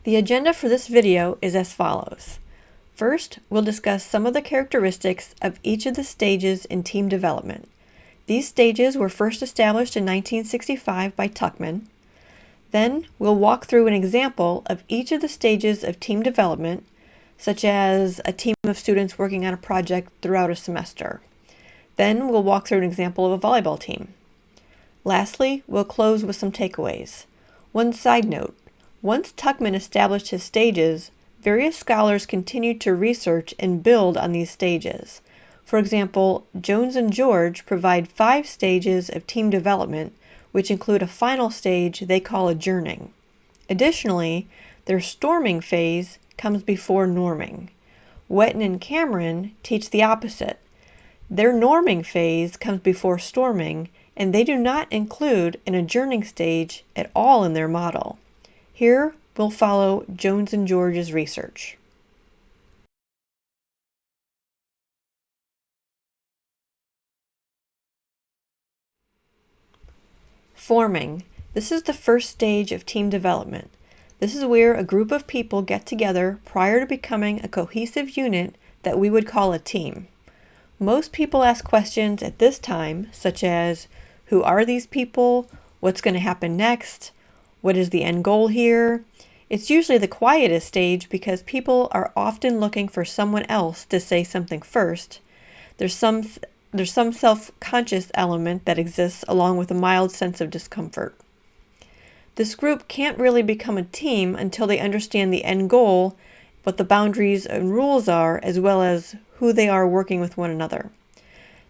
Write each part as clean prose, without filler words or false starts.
The agenda for this video is as follows. First, we'll discuss some of the characteristics of each of the stages in team development. These stages were first established in 1965 by Tuckman. Then, we'll walk through an example of each of the stages of team development, such as a team of students working on a project throughout a semester. Then, we'll walk through an example of a volleyball team. Lastly, we'll close with some takeaways. One side note, once Tuckman established his stages, various scholars continued to research and build on these stages. For example, Jones and George provide 5 stages of team development, which include a final stage they call adjourning. Additionally, their storming phase comes before norming. Wetton and Cameron teach the opposite. Their norming phase comes before storming, and they do not include an adjourning stage at all in their model. Here, we'll follow Jones and George's research. Forming. This is the first stage of team development. This is where a group of people get together prior to becoming a cohesive unit that we would call a team. Most people ask questions at this time, such as, who are these people? What's going to happen next? What is the end goal here? It's usually the quietest stage because people are often looking for someone else to say something first. There's some self-conscious element that exists along with a mild sense of discomfort. This group can't really become a team until they understand the end goal, what the boundaries and rules are, as well as who they are working with one another.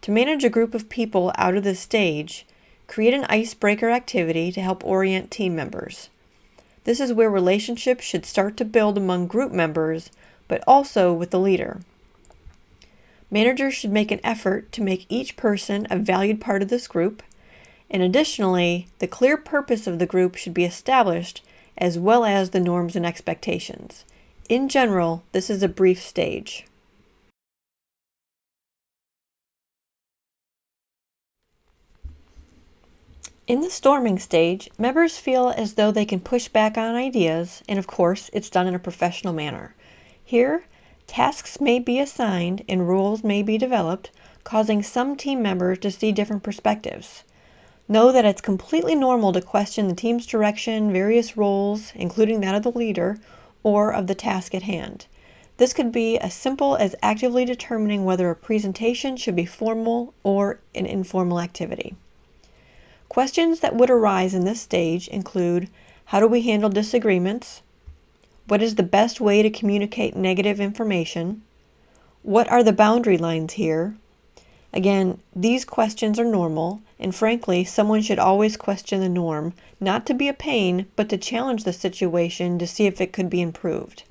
To manage a group of people out of this stage, create an icebreaker activity to help orient team members. This is where relationships should start to build among group members, but also with the leader. Managers should make an effort to make each person a valued part of this group, and additionally, the clear purpose of the group should be established, as well as the norms and expectations. In general, this is a brief stage. In the storming stage, members feel as though they can push back on ideas, and of course, it's done in a professional manner. Here, tasks may be assigned and rules may be developed, causing some team members to see different perspectives. Know that it's completely normal to question the team's direction, various roles, including that of the leader, or of the task at hand. This could be as simple as actively determining whether a presentation should be formal or an informal activity. Questions that would arise in this stage include, how do we handle disagreements? What is the best way to communicate negative information? What are the boundary lines here? Again, these questions are normal, and frankly, someone should always question the norm, not to be a pain, but to challenge the situation to see if it could be improved.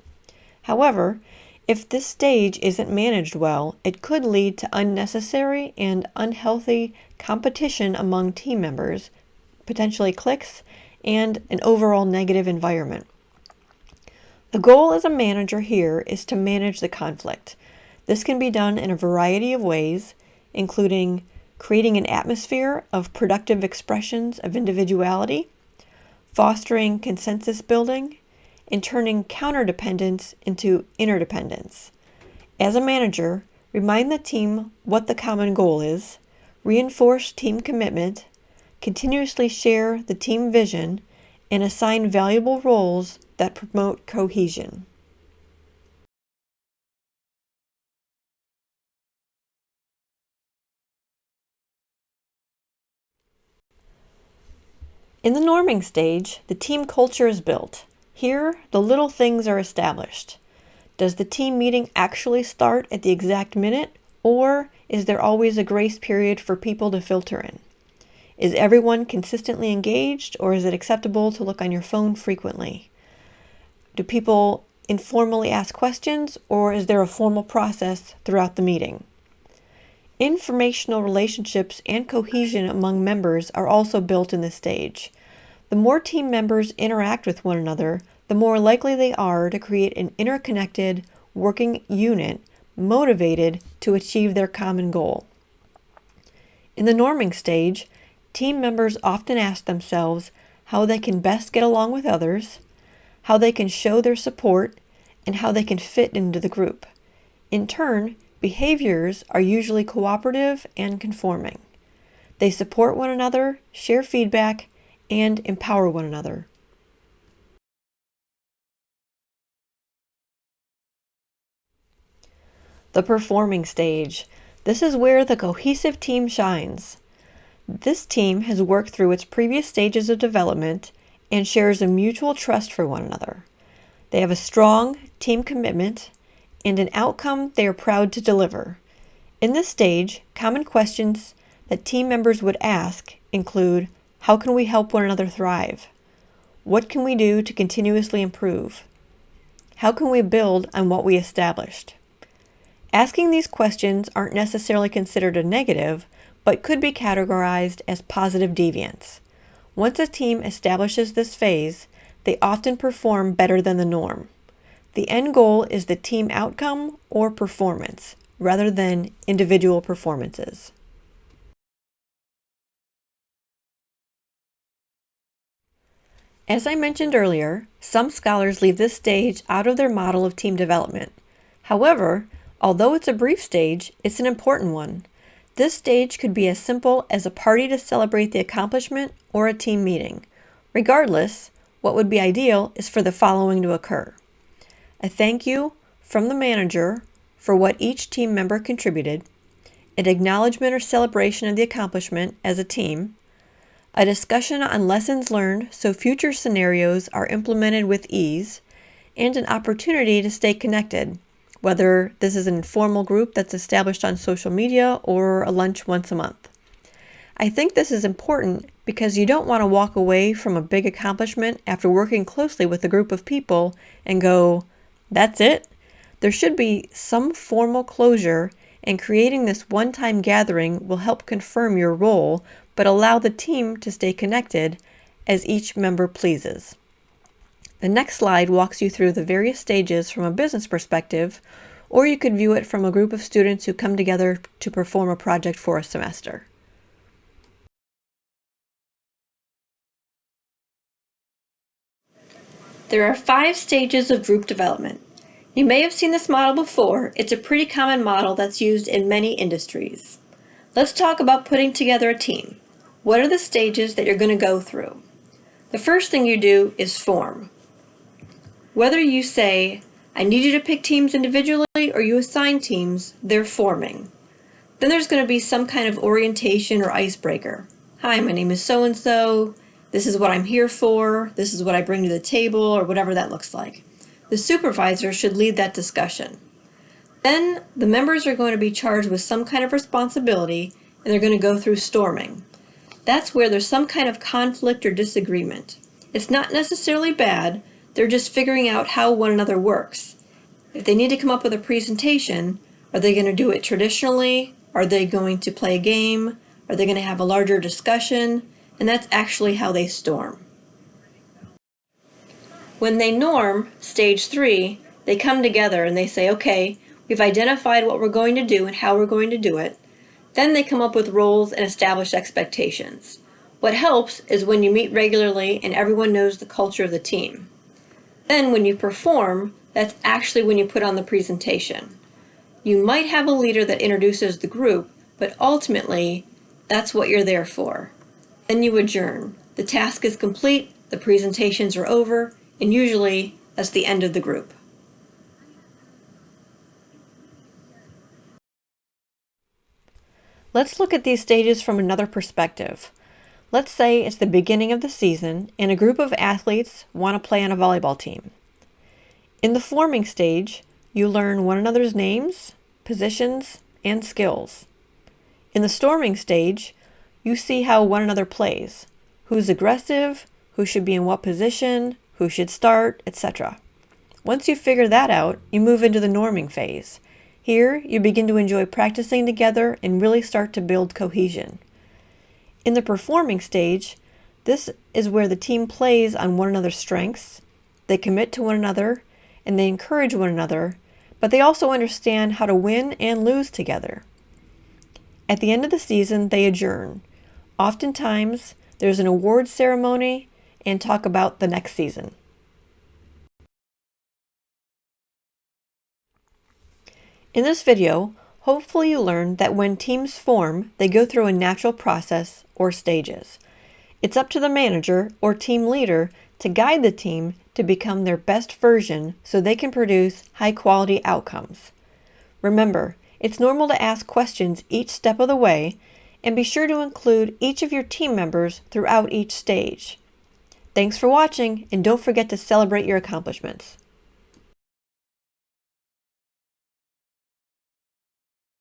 However, if this stage isn't managed well, it could lead to unnecessary and unhealthy competition among team members, potentially cliques, and an overall negative environment. The goal as a manager here is to manage the conflict. This can be done in a variety of ways, including creating an atmosphere of productive expressions of individuality, fostering consensus building, and turning counterdependence into interdependence. As a manager, remind the team what the common goal is, reinforce team commitment, continuously share the team vision, and assign valuable roles that promote cohesion. In the norming stage, the team culture is built. Here, the little things are established. Does the team meeting actually start at the exact minute, or is there always a grace period for people to filter in? Is everyone consistently engaged, or is it acceptable to look on your phone frequently? Do people informally ask questions, or is there a formal process throughout the meeting? Informational relationships and cohesion among members are also built in this stage. The more team members interact with one another, the more likely they are to create an interconnected, working unit motivated to achieve their common goal. In the norming stage, team members often ask themselves how they can best get along with others, how they can show their support, and how they can fit into the group. In turn, behaviors are usually cooperative and conforming. They support one another, share feedback, and empower one another. The performing stage. This is where the cohesive team shines. This team has worked through its previous stages of development and shares a mutual trust for one another. They have a strong team commitment and an outcome they are proud to deliver. In this stage, common questions that team members would ask include, how can we help one another thrive? What can we do to continuously improve? How can we build on what we established? Asking these questions aren't necessarily considered a negative, but could be categorized as positive deviance. Once a team establishes this phase, they often perform better than the norm. The end goal is the team outcome or performance, rather than individual performances. As I mentioned earlier, some scholars leave this stage out of their model of team development. However, although it's a brief stage, it's an important one. This stage could be as simple as a party to celebrate the accomplishment or a team meeting. Regardless, what would be ideal is for the following to occur: a thank you from the manager for what each team member contributed, an acknowledgement or celebration of the accomplishment as a team, a discussion on lessons learned so future scenarios are implemented with ease, and an opportunity to stay connected, whether this is an informal group that's established on social media or a lunch once a month. I think this is important because you don't want to walk away from a big accomplishment after working closely with a group of people and go, that's it? There should be some formal closure, and creating this one-time gathering will help confirm your role but allow the team to stay connected as each member pleases. The next slide walks you through the various stages from a business perspective, or you could view it from a group of students who come together to perform a project for a semester. There are 5 stages of group development. You may have seen this model before. It's a pretty common model that's used in many industries. Let's talk about putting together a team. What are the stages that you're going to go through? The first thing you do is form. Whether you say, I need you to pick teams individually, or you assign teams, they're forming. Then there's going to be some kind of orientation or icebreaker. Hi, my name is so-and-so. This is what I'm here for. This is what I bring to the table, or whatever that looks like. The supervisor should lead that discussion. Then the members are going to be charged with some kind of responsibility, and they're going to go through storming. That's where there's some kind of conflict or disagreement. It's not necessarily bad. They're just figuring out how one another works. If they need to come up with a presentation, are they going to do it traditionally? Are they going to play a game? Are they going to have a larger discussion? And that's actually how they storm. When they norm, stage 3, they come together and they say, okay, we've identified what we're going to do and how we're going to do it. Then they come up with roles and establish expectations. What helps is when you meet regularly and everyone knows the culture of the team. Then when you perform, that's actually when you put on the presentation. You might have a leader that introduces the group, but ultimately, that's what you're there for. Then you adjourn. The task is complete, the presentations are over, and usually that's the end of the group. Let's look at these stages from another perspective. Let's say it's the beginning of the season and a group of athletes want to play on a volleyball team. In the forming stage, you learn one another's names, positions, and skills. In the storming stage, you see how one another plays, who's aggressive, who should be in what position, who should start, etc. Once you figure that out, you move into the norming phase. Here, you begin to enjoy practicing together and really start to build cohesion. In the performing stage, this is where the team plays on one another's strengths, they commit to one another, and they encourage one another, but they also understand how to win and lose together. At the end of the season, they adjourn. Oftentimes, there's an award ceremony and talk about the next season. In this video, hopefully you learned that when teams form, they go through a natural process or stages. It's up to the manager or team leader to guide the team to become their best version so they can produce high-quality outcomes. Remember, it's normal to ask questions each step of the way, and be sure to include each of your team members throughout each stage. Thanks for watching, and don't forget to celebrate your accomplishments.